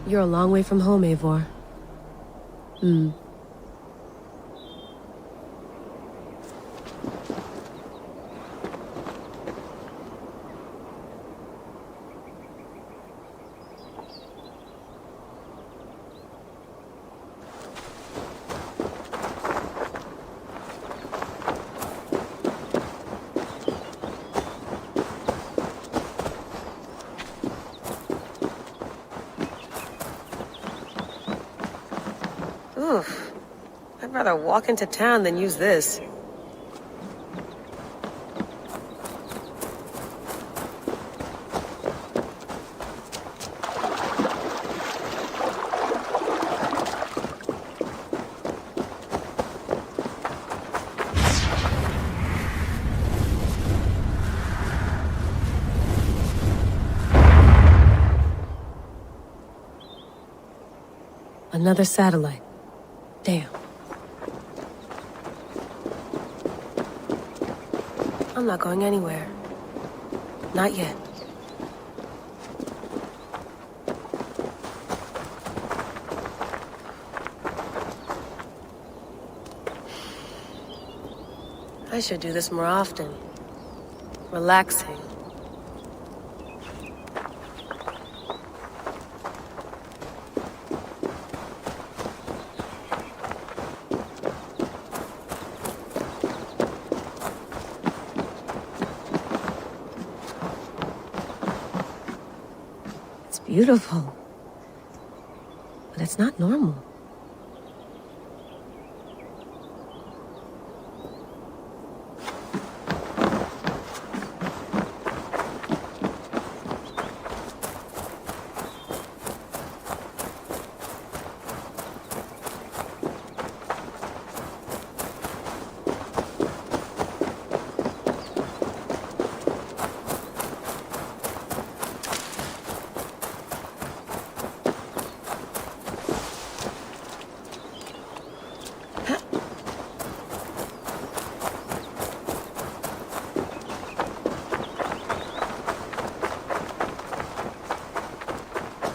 You're a long way from home, Eivor. Oof. I'd rather walk into town than use this. Another satellite. Damn. I'm not going anywhere. Not yet. I should do this more often. Relaxing. Beautiful. But it's not normal.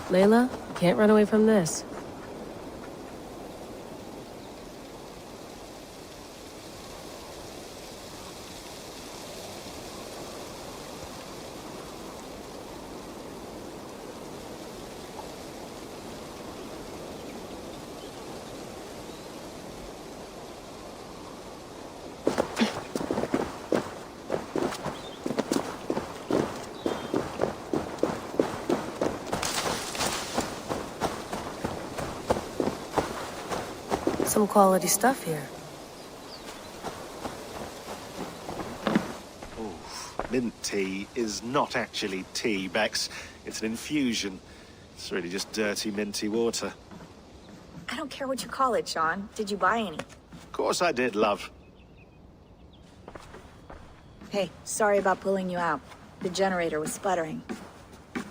Layla, you can't run away from this. Some quality stuff here. Oof. Mint tea is not actually tea, Bex. It's an infusion. It's really just dirty, minty water. I don't care what you call it, Sean. Did you buy any? Of course I did, love. Hey, sorry about pulling you out. The generator was sputtering.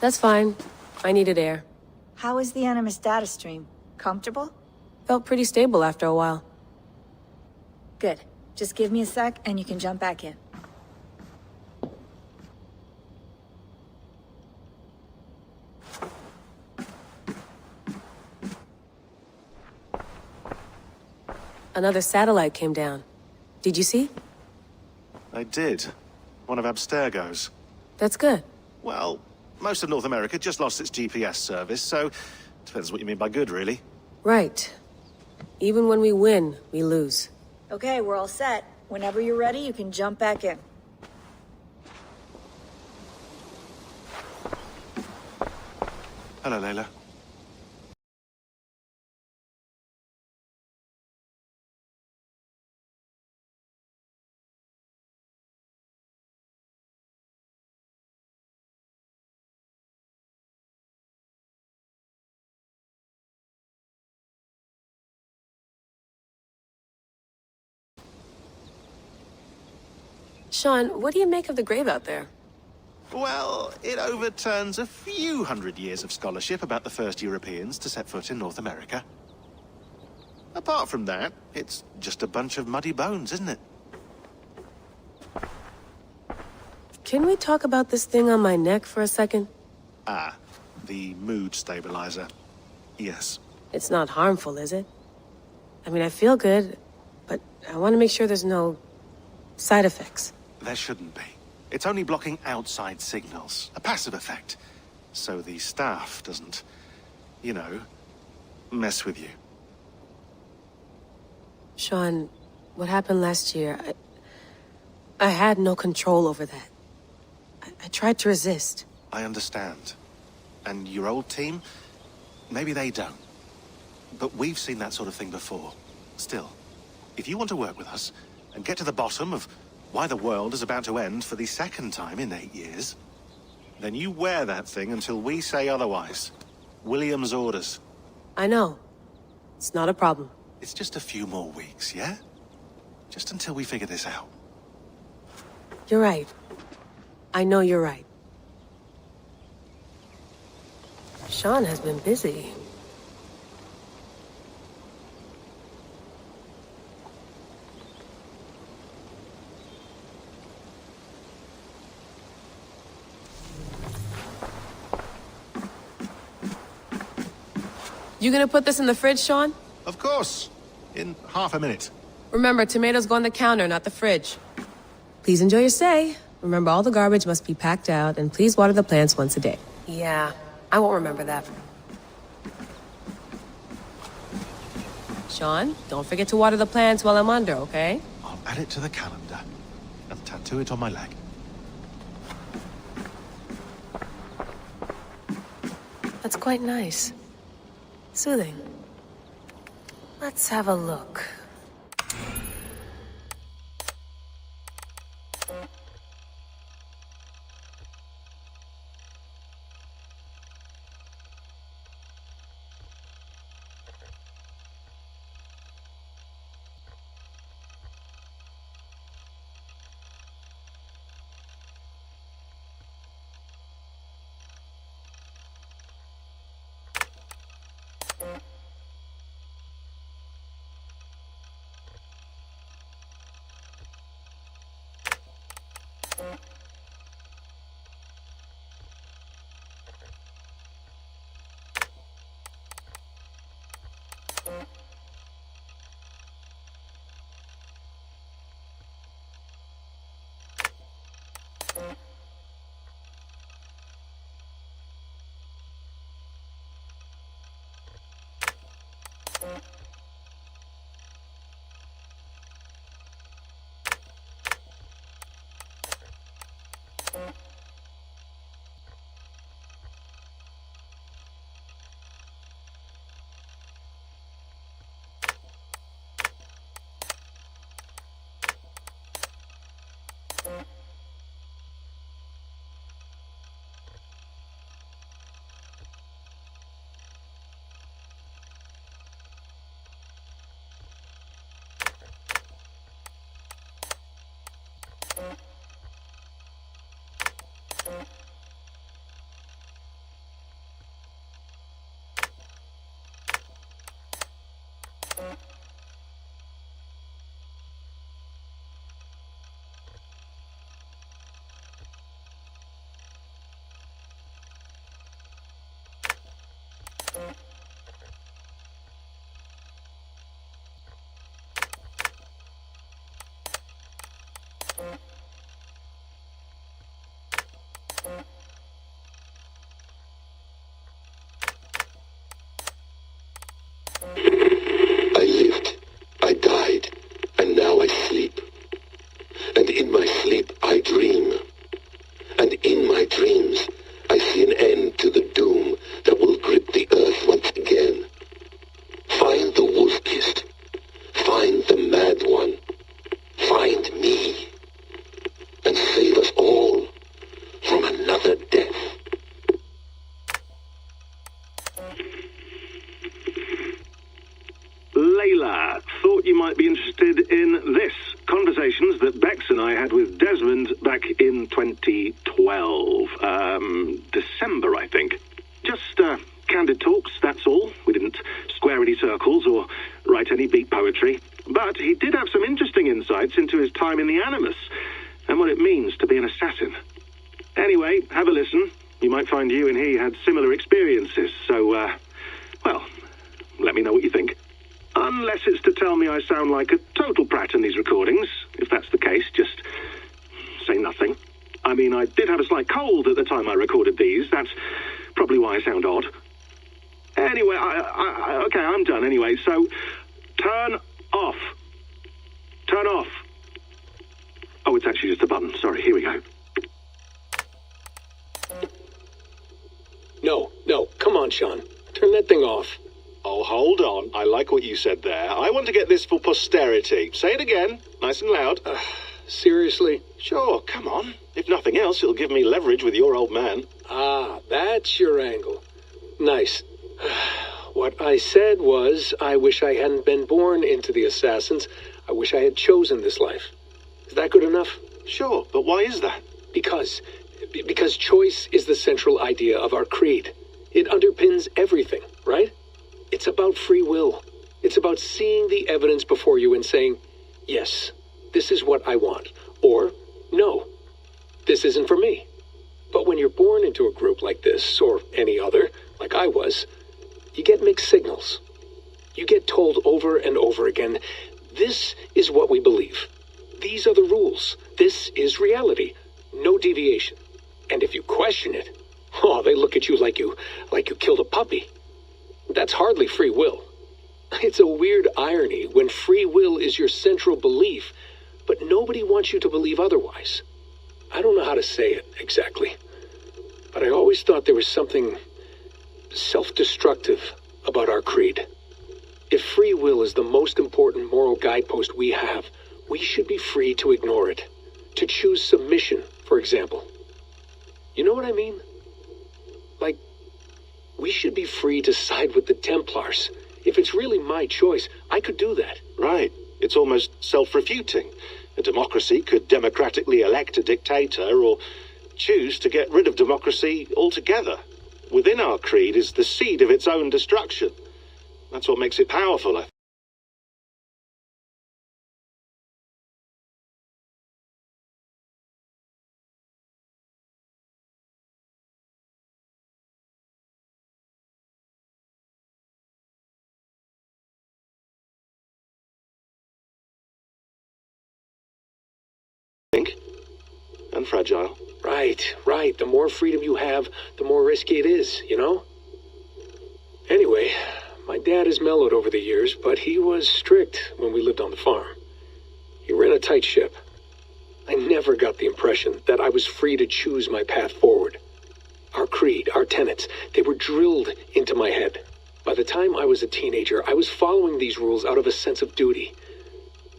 That's fine. I needed air. How is the Animus data stream? Comfortable? Felt pretty stable after a while. Good. Just give me a sec and you can jump back in. Another satellite came down. Did you see? I did. One of Abstergo's. That's good. Well, most of North America just lost its GPS service, so depends what you mean by good, really. Right. Even when we win, we lose. Okay, we're all set. Whenever you're ready, you can jump back in. Hello, Layla. Sean, what do you make of the grave out there? Well, it overturns a few hundred years of scholarship about the first Europeans to set foot in North America. Apart from that, it's just a bunch of muddy bones, isn't it? Can we talk about this thing on my neck for a second? Ah, the mood stabilizer. Yes. It's not harmful, is it? I mean, I feel good, but I want to make sure there's no side effects. There shouldn't be. It's only blocking outside signals, a passive effect. So the staff doesn't, you know, mess with you. Sean, what happened last year, I had no control over that. I tried to resist. I understand. And your old team? Maybe they don't. But we've seen that sort of thing before. Still, if you want to work with us and get to the bottom of why the world is about to end for the second time in 8 years, then you wear that thing until we say otherwise. William's orders. I know. It's not a problem. It's just a few more weeks, yeah? Just until we figure this out. You're right. I know you're right. Sean has been busy. You gonna put this in the fridge, Sean? Of course. In half a minute. Remember, tomatoes go on the counter, not the fridge. Please enjoy your stay. Remember, all the garbage must be packed out, and please water the plants once a day. Yeah, I won't remember that. Sean, don't forget to water the plants while I'm under, okay? I'll add it to the calendar and tattoo it on my leg. That's quite nice. Soothing. Let's have a look. I lived, I died, and now I sleep. And in my sleep I dream. And in my dreams I see an end to the doom that will grip the earth once again. Find the wolf-kissed. Find the mad one. Find me. And save us all from another death. Layla, thought you might be interested in this. Conversations that Bex and I had with Desmond back in 2012. December, I think. Just candid talks, that's all. We didn't square any circles or write any beat poetry. But he did have some interesting insights into his time in the Animus and what it means to be an assassin. Anyway, have a listen. You might find you and he had similar experiences, so Well, let me know what you think. Unless it's to tell me I sound like a total brat in these recordings. If that's the case, just say nothing. I mean, I did have a slight cold at the time I recorded these. That's probably why I sound odd. Anyway, okay, I'm done anyway, so turn off. Turn off. Oh, it's actually just a button. Sorry, here we go. No, come on, Sean. Turn that thing off. Oh, hold on. I like what you said there. I want to get this for posterity. Say it again, nice and loud. Seriously? Sure, come on. If nothing else, it'll give me leverage with your old man. Ah, that's your angle. Nice. What I said was, I wish I hadn't been born into the Assassins. I wish I had chosen this life. Is that good enough? Sure, but why is that? Because choice is the central idea of our creed. It underpins everything, right? It's about free will. It's about seeing the evidence before you and saying, yes, this is what I want. Or, no, this isn't for me. But when you're born into a group like this, or any other, like I was, you get mixed signals. You get told over and over again, this is what we believe. These are the rules. This is reality. No deviation. And if you question it, oh, they look at you like you killed a puppy. That's hardly free will. It's a weird irony when free will is your central belief, but nobody wants you to believe otherwise. I don't know how to say it exactly, but I always thought there was something self-destructive about our creed. If free will is the most important moral guidepost we have, we should be free to ignore it. To choose submission, for example. You know what I mean? Like, we should be free to side with the Templars. If it's really my choice, I could do that. Right. It's almost self-refuting. A democracy could democratically elect a dictator or choose to get rid of democracy altogether. Within our creed is the seed of its own destruction. That's what makes it powerful, I think. And fragile. Right. The more freedom you have, the more risky it is, you know? Anyway, my dad has mellowed over the years, but he was strict when we lived on the farm. He ran a tight ship. I never got the impression that I was free to choose my path forward. Our creed, our tenets, they were drilled into my head. By the time I was a teenager, I was following these rules out of a sense of duty.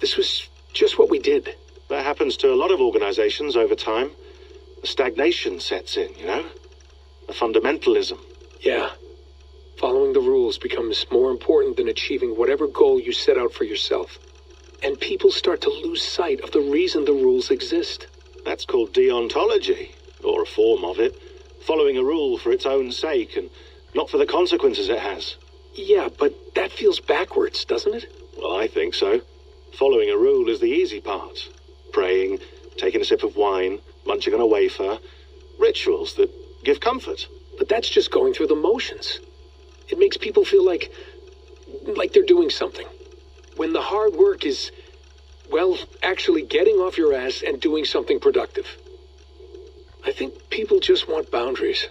This was just what we did. That happens to a lot of organizations over time. A stagnation sets in, you know? A fundamentalism. Yeah. Following the rules becomes more important than achieving whatever goal you set out for yourself. And people start to lose sight of the reason the rules exist. That's called deontology, or a form of it. Following a rule for its own sake and not for the consequences it has. Yeah, but that feels backwards, doesn't it? Well, I think so. Following a rule is the easy part. Praying, taking a sip of wine, munching on a wafer. Rituals that give comfort. But that's just going through the motions. It makes people feel like they're doing something. When the hard work is, well, actually getting off your ass and doing something productive. I think people just want boundaries.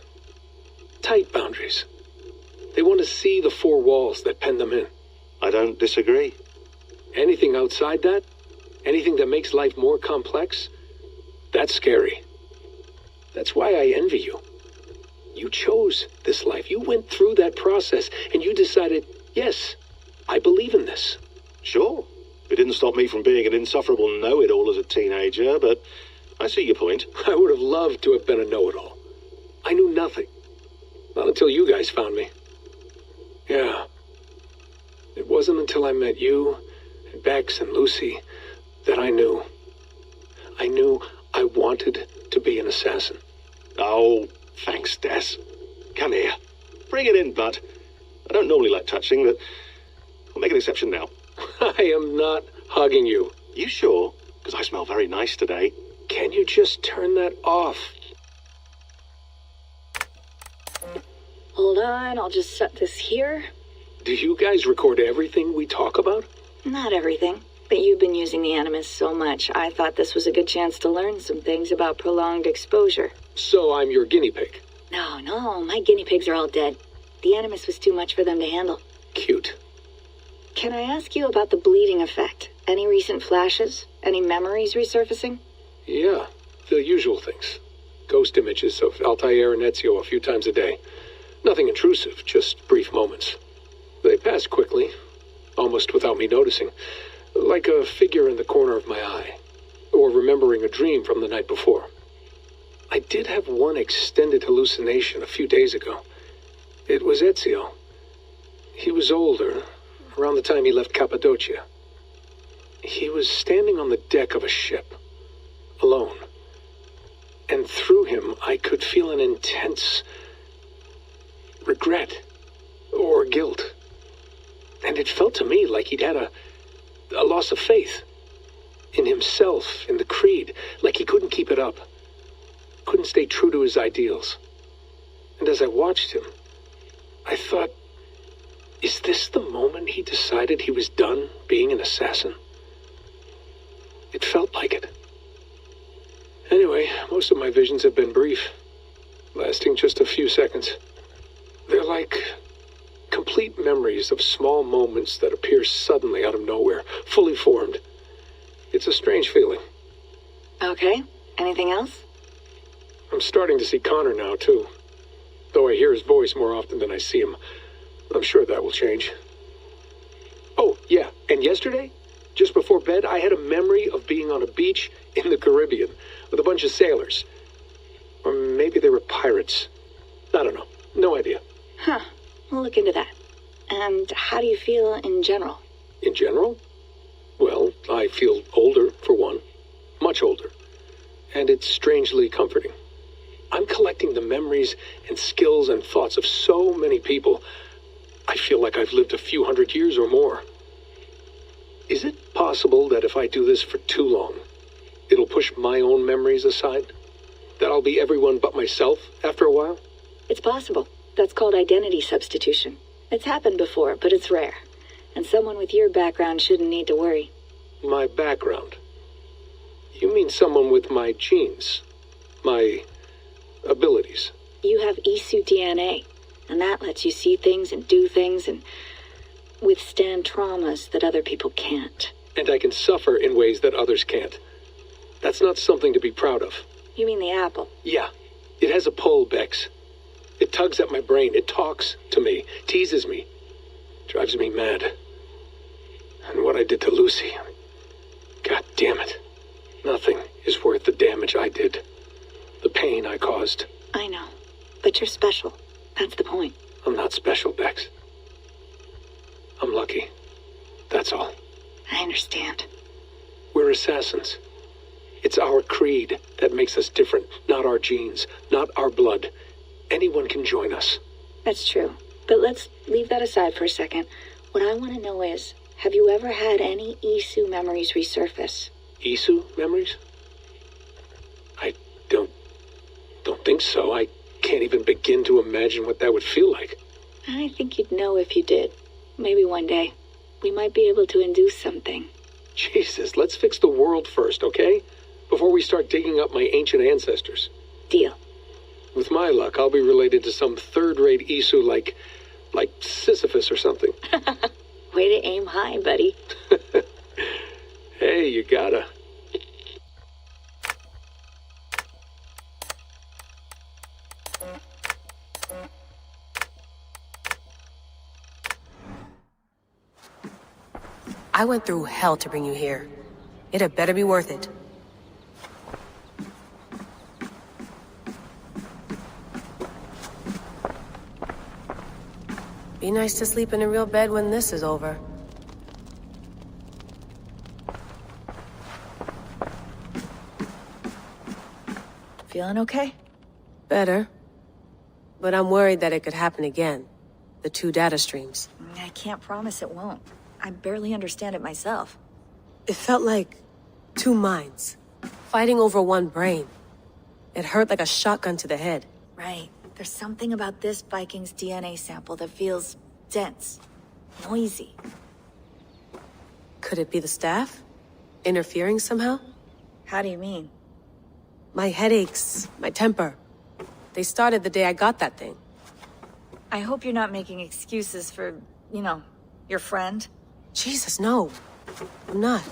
Tight boundaries. They want to see the four walls that pen them in. I don't disagree. Anything outside that, anything that makes life more complex, that's scary. That's why I envy you. You chose this life. You went through that process and you decided, yes, I believe in this. Sure. It didn't stop me from being an insufferable know-it-all as a teenager, but I see your point. I would have loved to have been a know-it-all. I knew nothing. Not until you guys found me. Yeah. It wasn't until I met you and Bex and Lucy that I knew. I knew I wanted to be an assassin. Oh, thanks, Des. Come here. Bring it in, bud. I don't normally like touching, but I'll make an exception now. I am not hugging you. You sure? Because I smell very nice today. Can you just turn that off? Hold on, I'll just set this here. Do you guys record everything we talk about? Not everything, but you've been using the Animus so much, I thought this was a good chance to learn some things about prolonged exposure. So I'm your guinea pig. No, my guinea pigs are all dead. The Animus was too much for them to handle. Cute. Can I ask you about the bleeding effect? Any recent flashes? Any memories resurfacing? Yeah, the usual things. Ghost images of Altair and Ezio a few times a day. Nothing intrusive, just brief moments. They pass quickly, almost without me noticing. Like a figure in the corner of my eye. Or remembering a dream from the night before. I did have one extended hallucination a few days ago. It was Ezio. He was older, around the time he left Cappadocia. He was standing on the deck of a ship, alone. And through him, I could feel an intense regret or guilt. And it felt to me like he'd had a loss of faith in himself, in the creed, like he couldn't keep it up, couldn't stay true to his ideals. And as I watched him, I thought, is this the moment he decided he was done being an assassin? It felt like it. Anyway, most of my visions have been brief, lasting just a few seconds. They're like complete memories of small moments that appear suddenly out of nowhere, fully formed. It's a strange feeling. Okay, anything else? I'm starting to see Connor now, too. Though I hear his voice more often than I see him, I'm sure that will change. Oh, yeah, and yesterday, just before bed, I had a memory of being on a beach in the Caribbean with a bunch of sailors. Or maybe they were pirates. I don't know. No idea. Huh, we'll look into that. And how do you feel in general? In general? Well, I feel older, for one. Much older. And it's strangely comforting. I'm collecting the memories and skills and thoughts of so many people. I feel like I've lived a few hundred years or more. Is it possible that if I do this for too long, it'll push my own memories aside? That I'll be everyone but myself after a while? It's possible. That's called identity substitution. It's happened before, but it's rare. And someone with your background shouldn't need to worry. My background? You mean someone with my genes? My abilities? You have Isu DNA, and that lets you see things and do things and withstand traumas that other people can't. And I can suffer in ways that others can't. That's not something to be proud of. You mean the apple? Yeah. It has a pull, Bex. It tugs at my brain. It talks to me. Teases me. Drives me mad. And what I did to Lucy... God damn it. Nothing is worth the damage I did. The pain I caused. I know. But you're special. That's the point. I'm not special, Bex. I'm lucky. That's all. I understand. We're assassins. It's our creed that makes us different, not our genes, not our blood. Anyone can join us. That's true. But let's leave that aside for a second. What I want to know is, have you ever had any Isu memories resurface? Isu memories? I don't think so. I can't even begin to imagine what that would feel like. I think you'd know if you did. Maybe one day. We might be able to induce something. Jesus, let's fix the world first, okay? Before we start digging up my ancient ancestors. Deal. With my luck, I'll be related to some third-rate Isu like Sisyphus or something. Way to aim high, buddy. Hey, you gotta. I went through hell to bring you here. It had better be worth it. Be nice to sleep in a real bed when this is over. Feeling okay? Better. But I'm worried that it could happen again. The two data streams. I can't promise it won't. I barely understand it myself. It felt like two minds, fighting over one brain. It hurt like a shotgun to the head. Right. There's something about this Viking's DNA sample that feels dense. noisy. Could it be the staff? Interfering somehow? How do you mean? My headaches, my temper. They started the day I got that thing. I hope you're not making excuses for, your friend. Jesus, no. I'm not.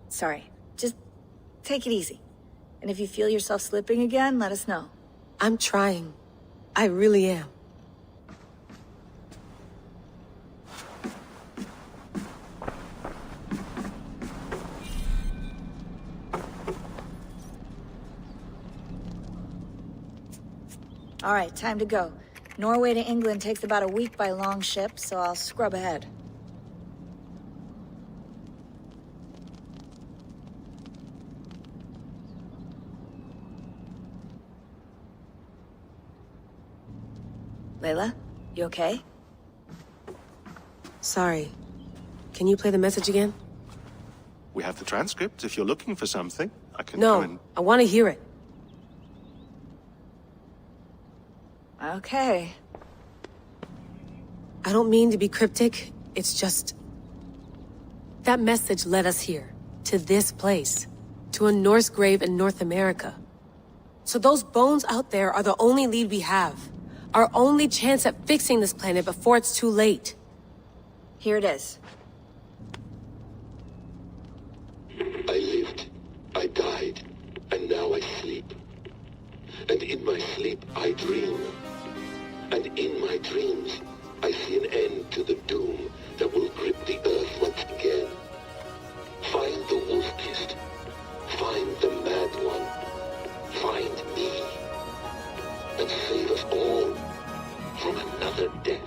Sorry. Just take it easy. And if you feel yourself slipping again, let us know. I'm trying. I really am. All right, time to go. Norway to England takes about a week by long ship, so I'll scrub ahead. Layla, you okay? Sorry. Can you play the message again? We have the transcript. If you're looking for something, I can No, go and... I want to hear it. Okay. I don't mean to be cryptic. It's just... That message led us here. To this place. To a Norse grave in North America. So those bones out there are the only lead we have. Our only chance at fixing this planet before it's too late. Here it is. I lived, I died, and now I sleep. And in my sleep I dream. And in my dreams I see an end to the doom that will grip the earth once again. Find the wolf-kissed. Find the mad one. Find me. And save us all from another death.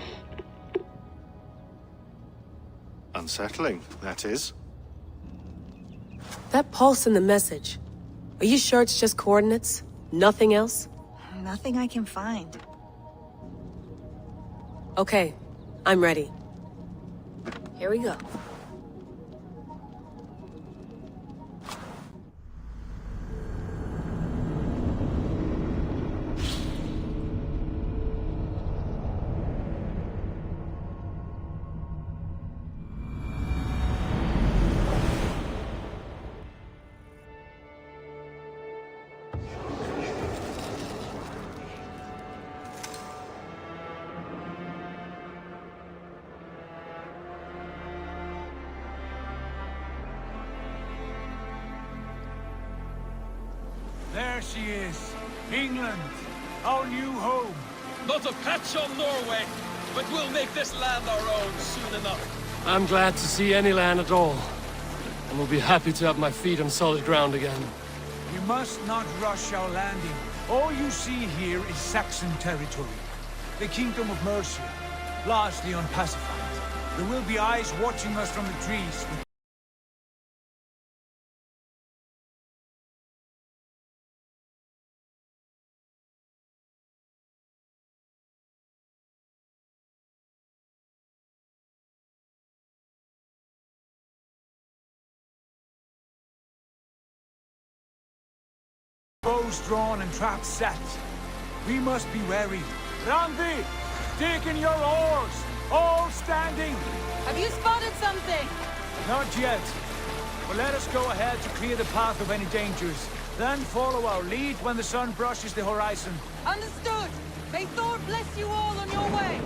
Unsettling, that is. That pulse in the message. Are you sure it's just coordinates? Nothing else? Nothing I can find. Okay, I'm ready. Here we go. There she is. England. Our new home. Not a patch on Norway, but we'll make this land our own soon enough. I'm glad to see any land at all. And will be happy to have my feet on solid ground again. You must not rush our landing. All you see here is Saxon territory. The Kingdom of Mercia, largely unpacified. There will be eyes watching us from the trees. Bows drawn and traps set. We must be wary. Randi, dig in your oars. All standing. Have you spotted something? Not yet. But let us go ahead to clear the path of any dangers. Then follow our lead when the sun brushes the horizon. Understood. May Thor bless you all on your way.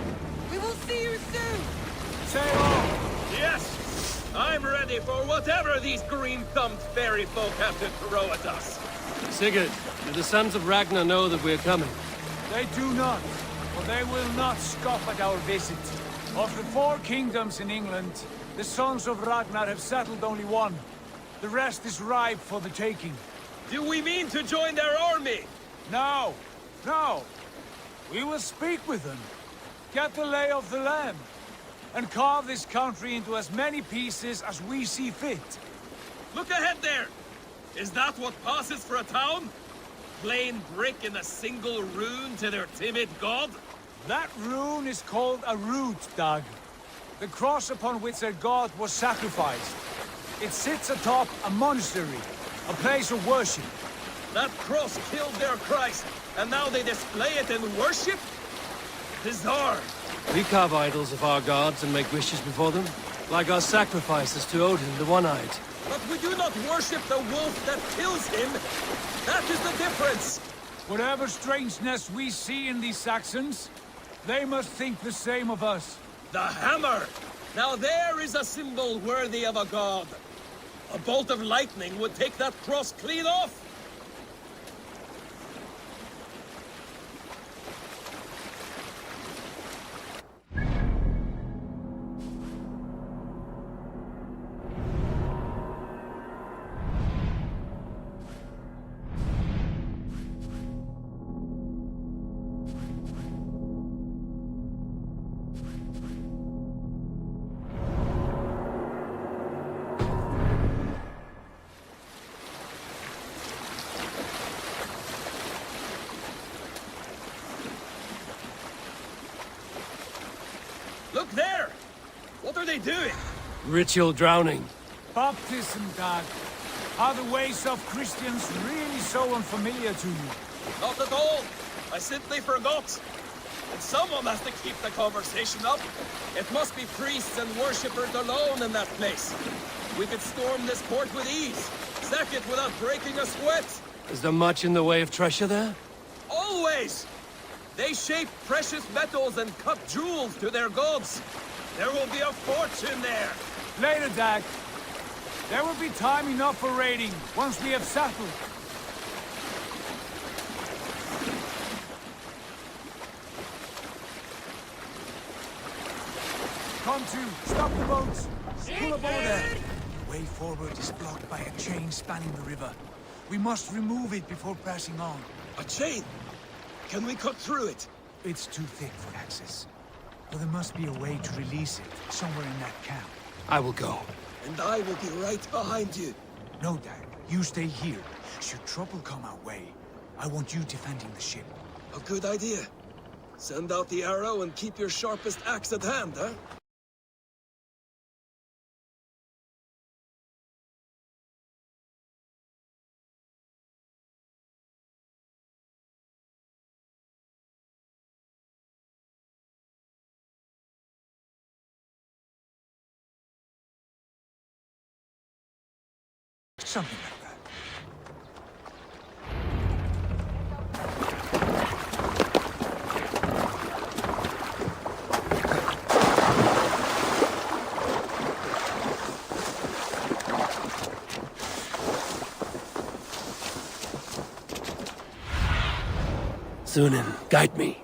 We will see you soon. Sail on. Yes, I'm ready for whatever these green-thumbed fairy folk have to throw at us. Sigurd, do the sons of Ragnar know that we're coming? They do not, but they will not scoff at our visit. Of the 4 kingdoms in England, the sons of Ragnar have settled only one. The rest is ripe for the taking. Do we mean to join their army? No, no. We will speak with them, get the lay of the land, and carve this country into as many pieces as we see fit. Look ahead there! Is that what passes for a town? Plain brick in a single rune to their timid god? That rune is called a root, Dag. The cross upon which their god was sacrificed. It sits atop a monastery, a place of worship. That cross killed their Christ, and now they display it in worship? bizarre. We carve idols of our gods and make wishes before them, like our sacrifices to Odin, the One-Eyed. But we do not worship the wolf that kills him. That is the difference. Whatever strangeness we see in these Saxons, they must think the same of us. The hammer! Now there is a symbol worthy of a god. A bolt of lightning would take that cross clean off. Look there! What are they doing? Ritual drowning. Baptism, Dad. Are the ways of Christians really so unfamiliar to you? Not at all. I simply forgot. And someone has to keep the conversation up. It must be priests and worshippers alone in that place. We could storm this port with ease. Sack it without breaking a sweat. Is there much in the way of treasure there? Always! They shape precious metals and cut jewels to their gods. There will be a fortune there. Later, Dag. There will be time enough for raiding, once we have settled. Come to, stop the boats. Pull up over there. The way forward is blocked by a chain spanning the river. We must remove it before passing on. A chain? Can we cut through it? It's too thick for access. But there must be a way to release it, somewhere in that camp. I will go. And I will be right behind you. No, Dad. You stay here. Should trouble come our way, I want you defending the ship. A good idea. Send out the arrow and keep your sharpest axe at hand, huh? Something like that. Sunan, guide me.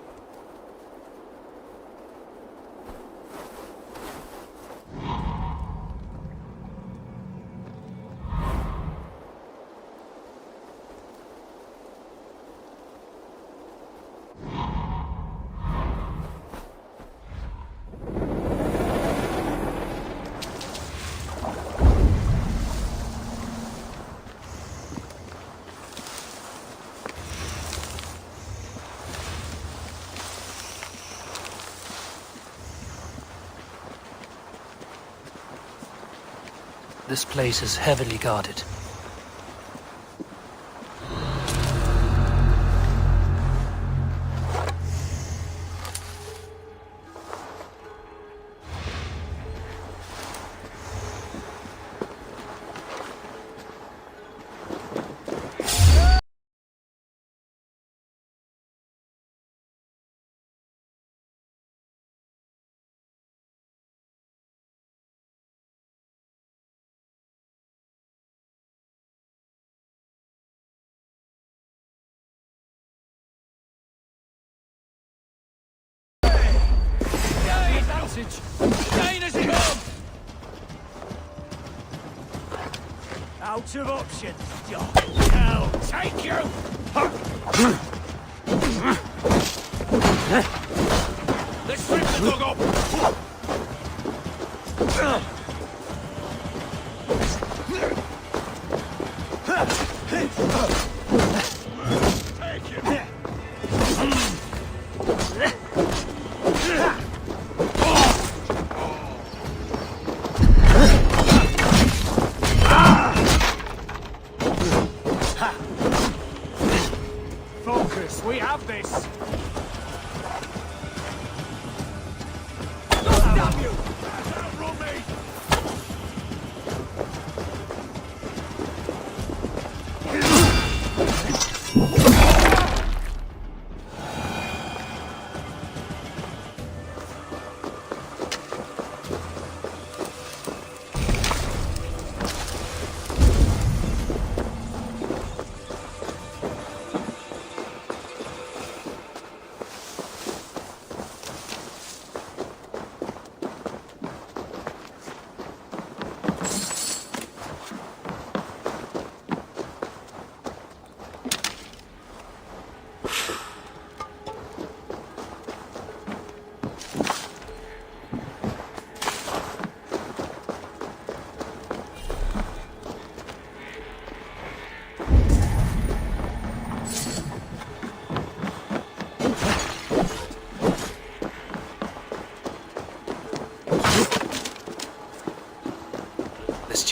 This place is heavily guarded. China's come! Out of options. Now, take you! Let's rip the dog up! Take him! Focus, we have this!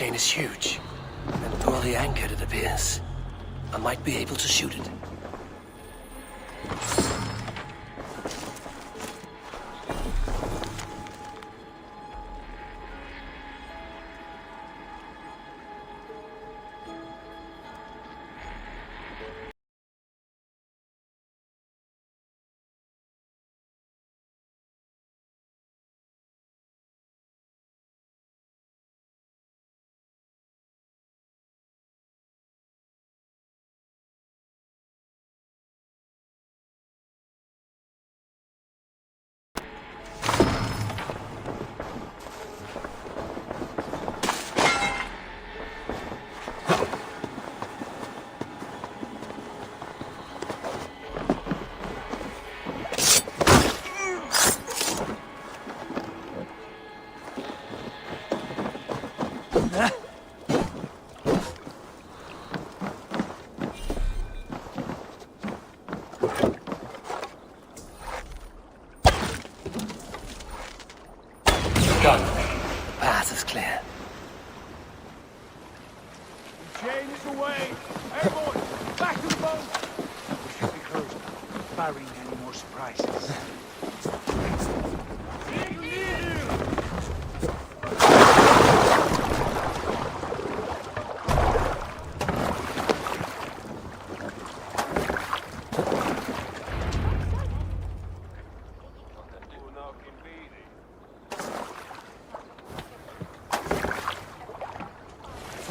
chain is huge, and poorly anchored it appears. I might be able to shoot it. Gun. The path is clear. The chain is away! Airborne! Back to the boat! We should be close now, barring any more surprises.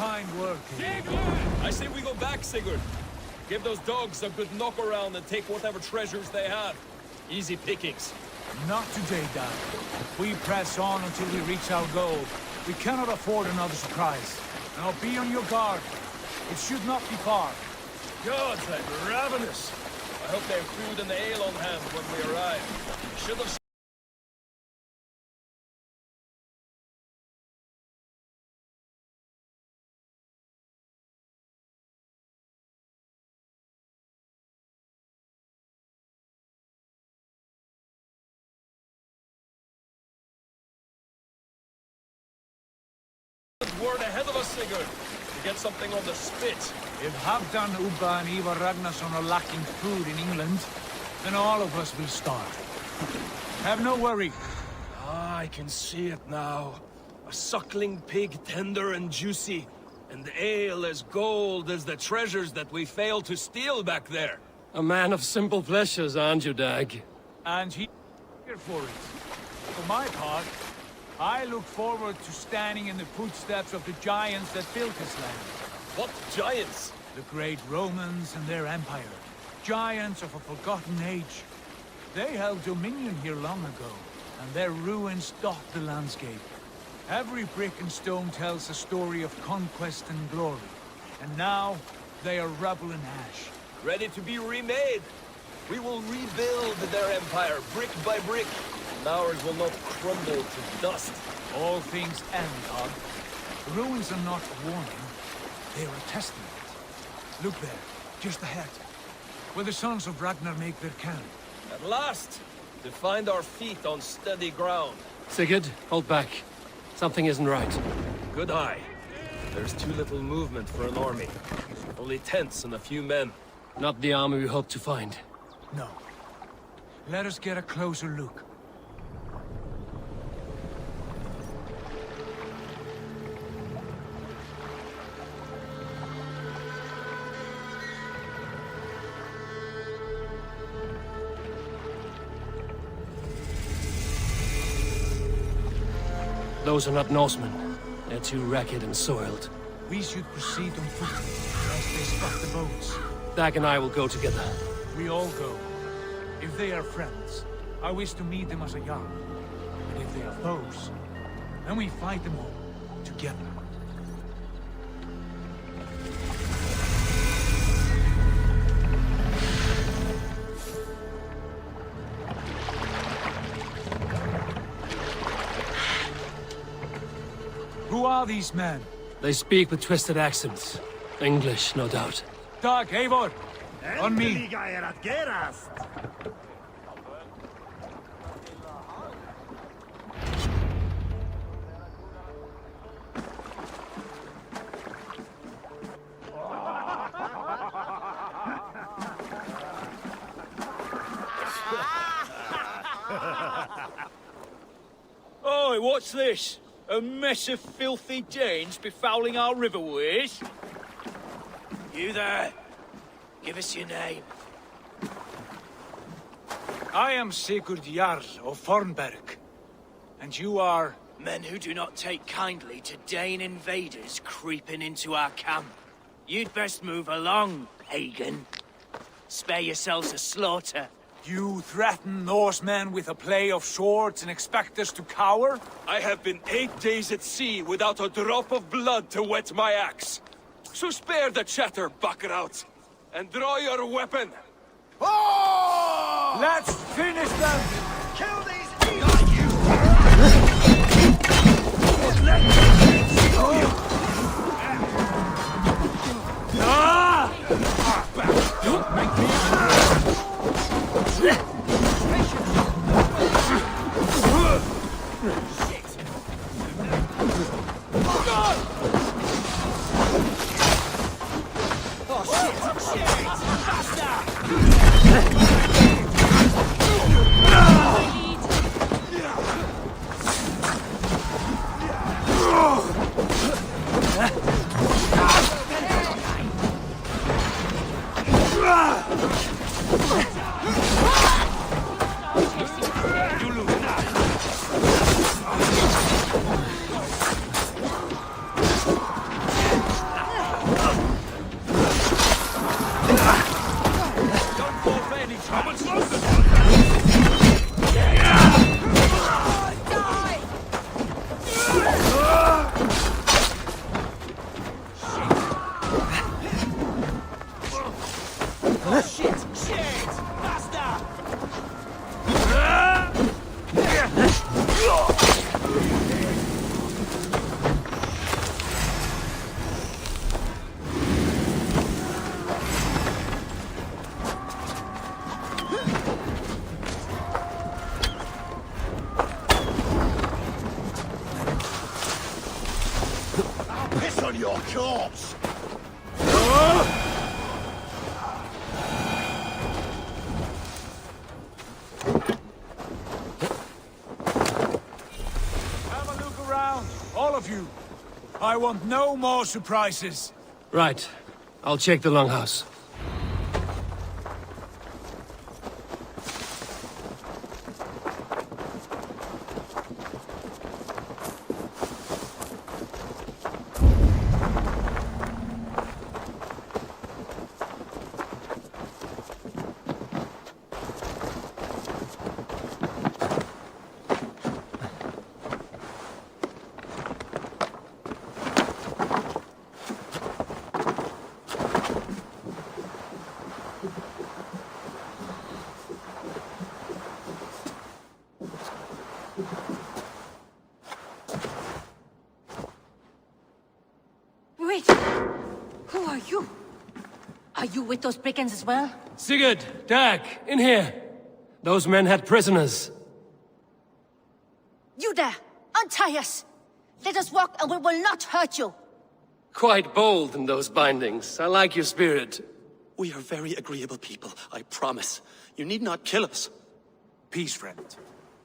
Fine work. I say we go back, Sigurd. Give those dogs a good knock around and take whatever treasures they have. Easy pickings. Not today, Dad. We press on until we reach our goal. We cannot afford another surprise. Now be on your guard. It should not be far. Gods, I'm ravenous. I hope they have food and ale on hand when we arrive. Should have word ahead of us, Sigurd, to get something on the spit. If Halfdan, Ubba and Ivar Ragnarsson are lacking food in England, then all of us will starve. Have no worry. Ah, I can see it now. A suckling pig, tender and juicy, and ale as gold as the treasures that we failed to steal back there. A man of simple pleasures, aren't you, Dag? And he here for it. For my part, I look forward to standing in the footsteps of the giants that built this land. What giants? The great Romans and their empire. Giants of a forgotten age. They held dominion here long ago, and their ruins dot the landscape. Every brick and stone tells a story of conquest and glory. And now, they are rubble and ash. Ready to be remade. We will rebuild their empire, brick by brick. And ours will not crumble to dust. All things end, Todd. The ruins are not a warning. They are a testament. Look there, just ahead. Where the sons of Ragnar make their camp. At last! To find our feet on steady ground. Sigurd, hold back. Something isn't right. Good eye. There's too little movement for an army. Only tents and a few men. Not the army we hoped to find. No. Let us get a closer look. Those are not Norsemen. They're too ragged and soiled. We should proceed on foot, lest they spot the boats. Dag and I will go together. We all go. If they are friends, I wish to meet them as a young. But if they are foes, then we fight them all, together. Who are these men? They speak with twisted accents. English, no doubt. Dag, Eivor! On me! Oi, what's this? A mess of filthy Danes befouling our riverways? You there. Give us your name. I am Sigurd Jarl of Fornberg. And you are... Men who do not take kindly to Dane invaders creeping into our camp. You'd best move along, pagan. Spare yourselves a slaughter. You threaten Norsemen with a play of swords and expect us to cower? I have been 8 days at sea without a drop of blood to wet my axe. So spare the chatter, buckerouts, and draw your weapon. Oh! Let's finish them! Kill these Don't make me... I want no more surprises. Right. I'll check the longhouse. Wait! Who are you? Are you with those brigands as well? Sigurd, Dag, in here. Those men had prisoners. You there! Untie us! Let us walk and we will not hurt you! Quite bold in those bindings. I like your spirit. We are very agreeable people, I promise. You need not kill us. Peace, friend.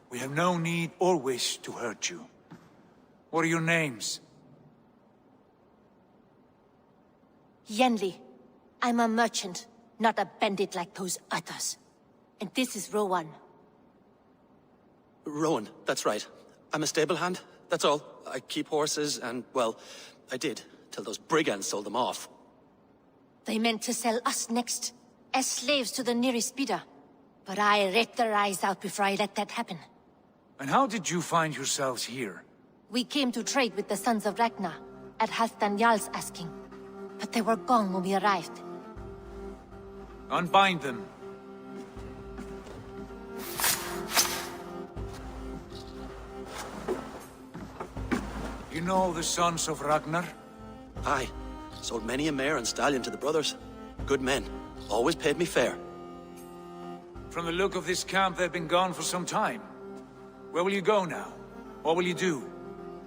We have no need or wish to hurt you. What are your names? Yenli. I'm a merchant, not a bandit like those others. And this is Rowan. Rowan, that's right. I'm a stable hand, that's all. I keep horses and, well, I did, till those brigands sold them off. They meant to sell us next, as slaves to the nearest bidder. But I ripped their eyes out before I let that happen. And how did you find yourselves here? We came to trade with the Sons of Ragnar, at Halfdan Jarl's asking. But they were gone when we arrived. Unbind them. You know the Sons of Ragnar? Aye. Sold many a mare and stallion to the brothers. Good men. Always paid me fair. From the look of this camp, they've been gone for some time. Where will you go now? What will you do?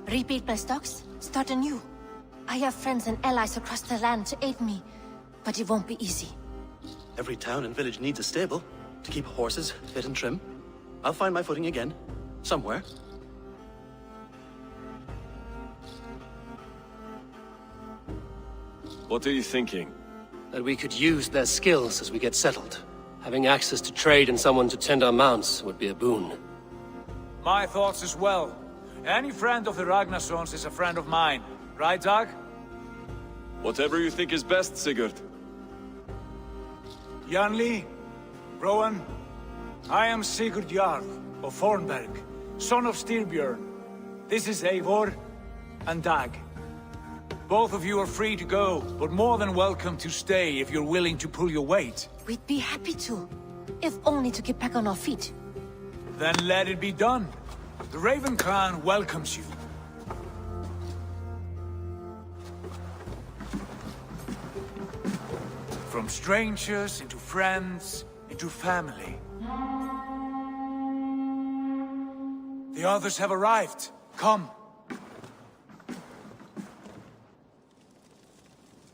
Rebuild my stocks? Start anew. I have friends and allies across the land to aid me, but it won't be easy. Every town and village needs a stable to keep horses fit and trim. I'll find my footing again. Somewhere. What are you thinking? That we could use their skills as we get settled. Having access to trade and someone to tend our mounts would be a boon. My thoughts as well. Any friend of the Ragnarsons is a friend of mine. Right, Dag? Whatever you think is best, Sigurd. Janli, Rowan, I am Sigurd Jarl of Thornberg, son of Styrbjörn. This is Eivor and Dag. Both of you are free to go, but more than welcome to stay if you're willing to pull your weight. We'd be happy to, if only to get back on our feet. Then let it be done. The Raven Clan welcomes you. From strangers into friends, into family. The others have arrived. Come.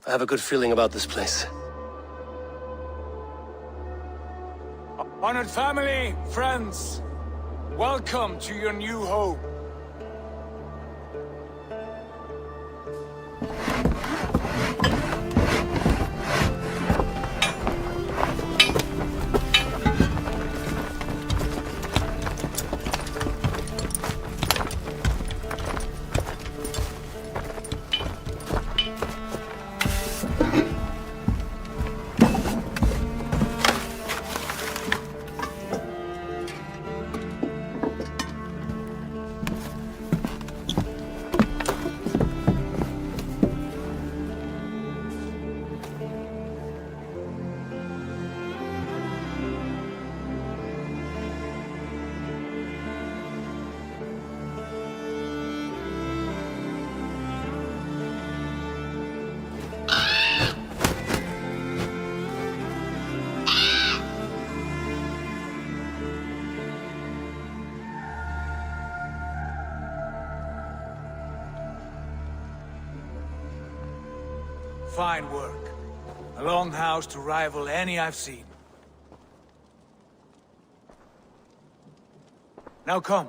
I have a good feeling about this place. Honored family, friends, welcome to your new home. Fine work. A longhouse to rival any I've seen. Now come.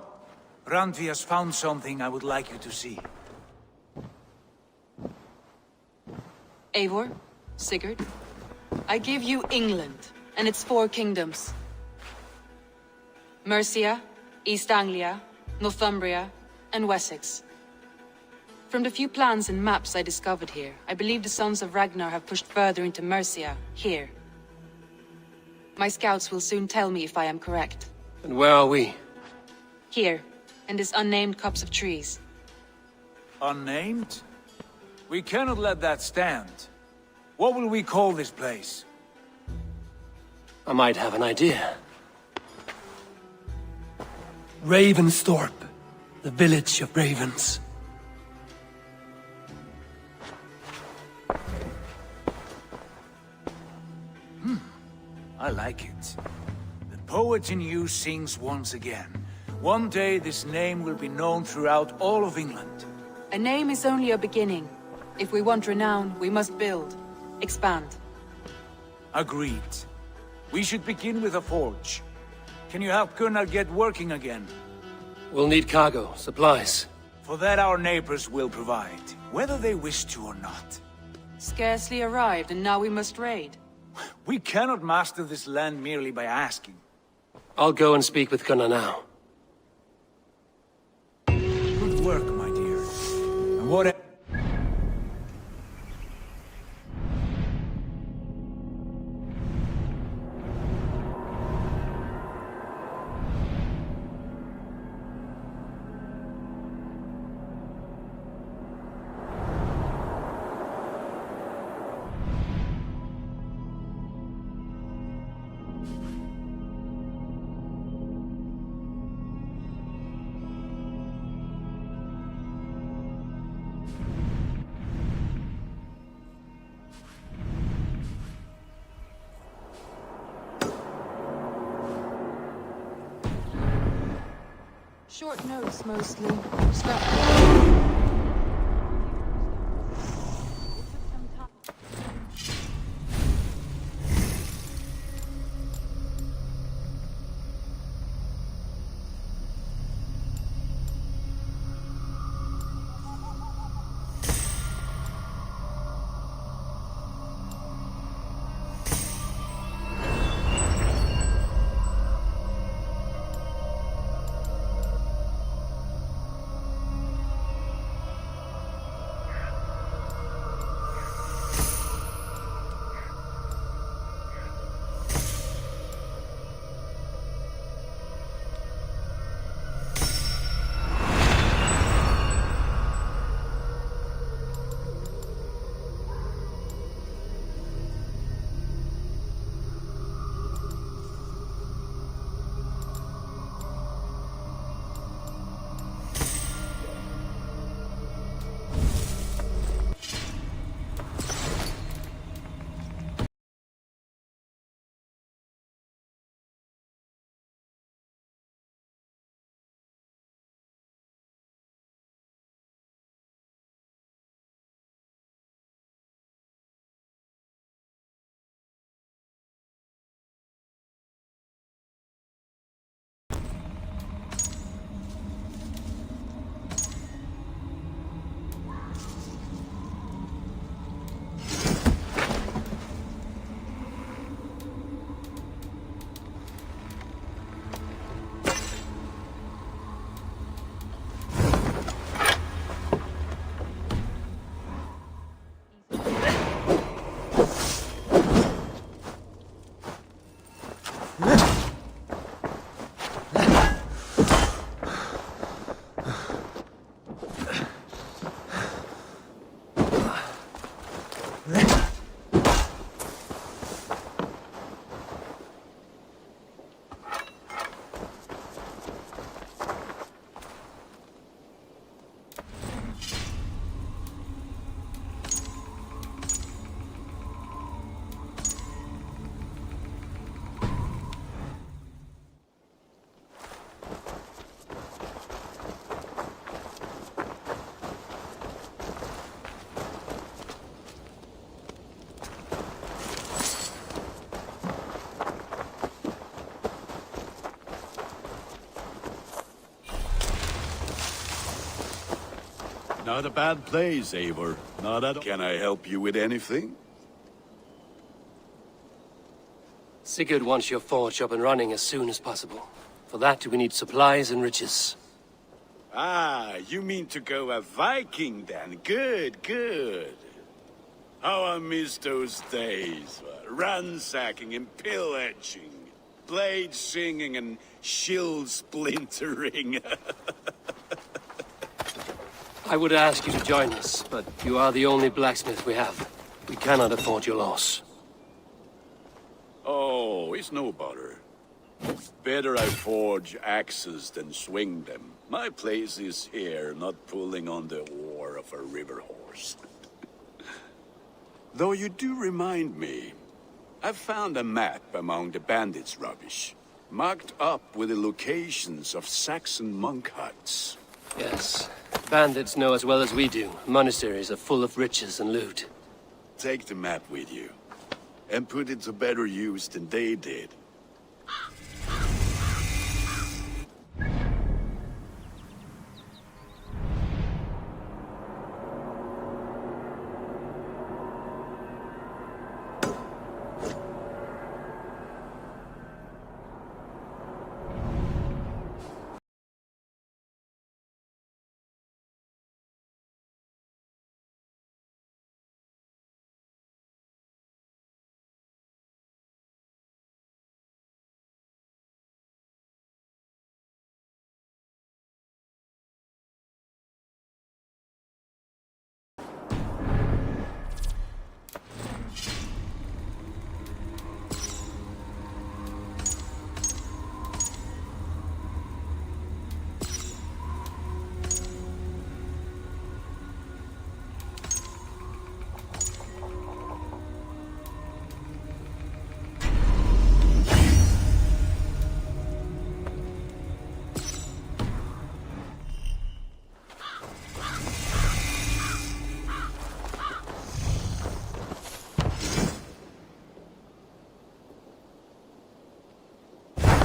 Randvi has found something I would like you to see. Eivor, Sigurd, I give you England and its 4 kingdoms. Mercia, East Anglia, Northumbria, and Wessex. From the few plans and maps I discovered here, I believe the Sons of Ragnar have pushed further into Mercia, here. My scouts will soon tell me if I am correct. And where are we? Here, in this unnamed copse of trees. Unnamed? We cannot let that stand. What will we call this place? I might have an idea. Ravensthorpe, the village of ravens. I like it. The poet in you sings once again. One day this name will be known throughout all of England. A name is only a beginning. If we want renown, we must build. Expand. Agreed. We should begin with a forge. Can you help Gunnar get working again? We'll need cargo, supplies. For that our neighbors will provide, whether they wish to or not. Scarcely arrived, and now we must raid. We cannot master this land merely by asking. I'll go and speak with Gunnar now. Good work, my dear. And what... Short notes, mostly. Not a bad place, Eivor. Not at all. Can I help you with anything? Sigurd wants your forge up and running as soon as possible. For that, we need supplies and riches. Ah, you mean to go a Viking then? Good, good. How I miss those days. Ransacking and pillaging. Blade singing and shield splintering. I would ask you to join us, but you are the only blacksmith we have. We cannot afford your loss. Oh, it's no bother. Better I forge axes than swing them. My place is here, not pulling on the oar of a river horse. Though you do remind me, I found a map among the bandits' rubbish, marked up with the locations of Saxon monk huts. Yes. Bandits know as well as we do. Monasteries are full of riches and loot. Take the map with you, and put it to better use than they did.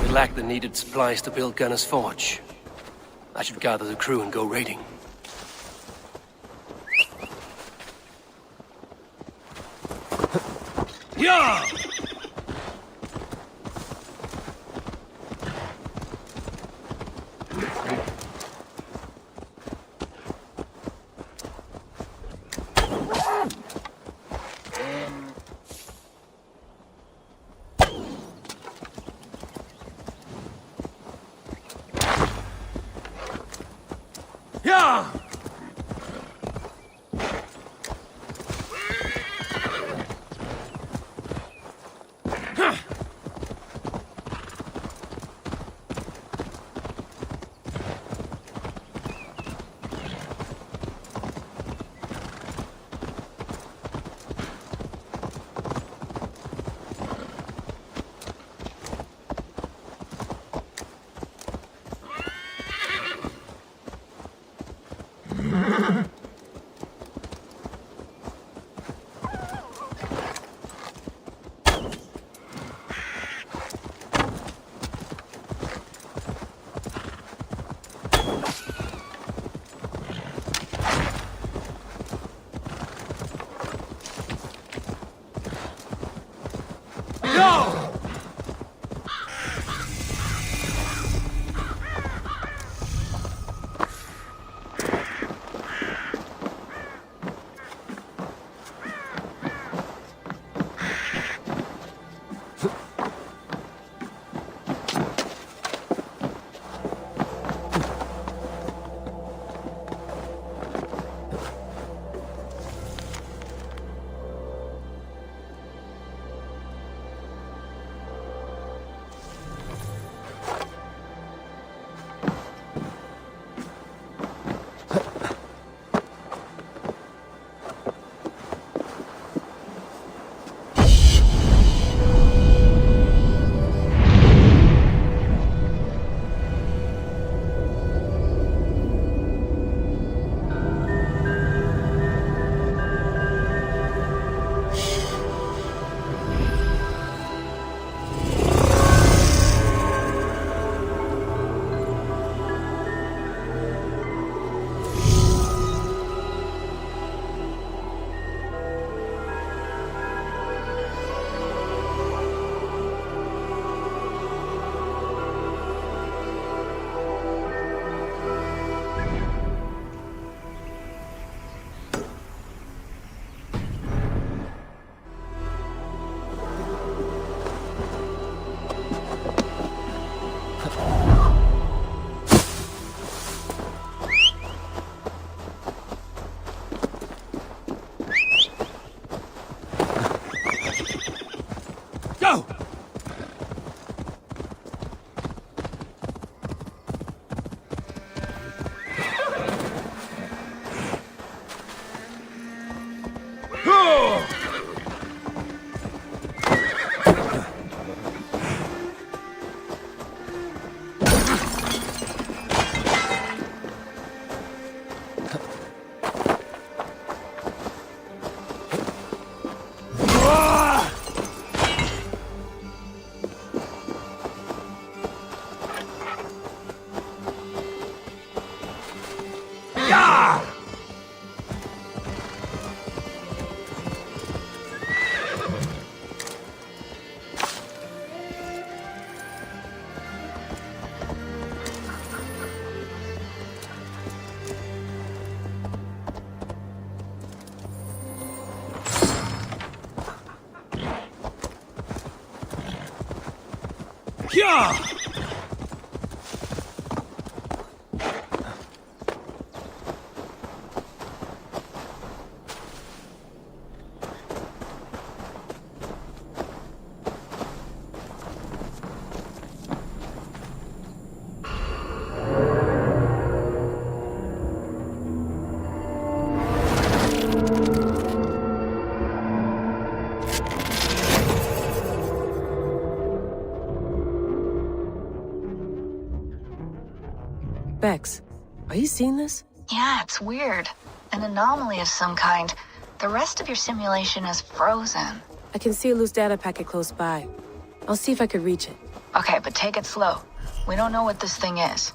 We lack the needed supplies to build Gunner's Forge. I should gather the crew and go raiding. Yeah! Yeah! Yeah! Bex, are you seeing this? Yeah, it's weird. An anomaly of some kind. The rest of your simulation is frozen. I can see a loose data packet close by. I'll see if I could reach it. Okay, but take it slow. We don't know what this thing is.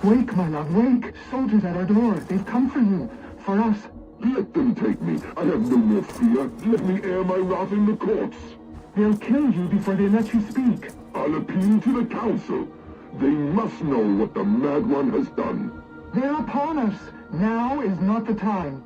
Wake, my love, wake! Soldiers at our door. They've come for you. For us. Let them take me. I have no more fear. Let me air my wrath in the courts. They'll kill you before they let you speak. I'll appeal to the council. They must know what the Mad One has done. They're upon us. Now is not the time.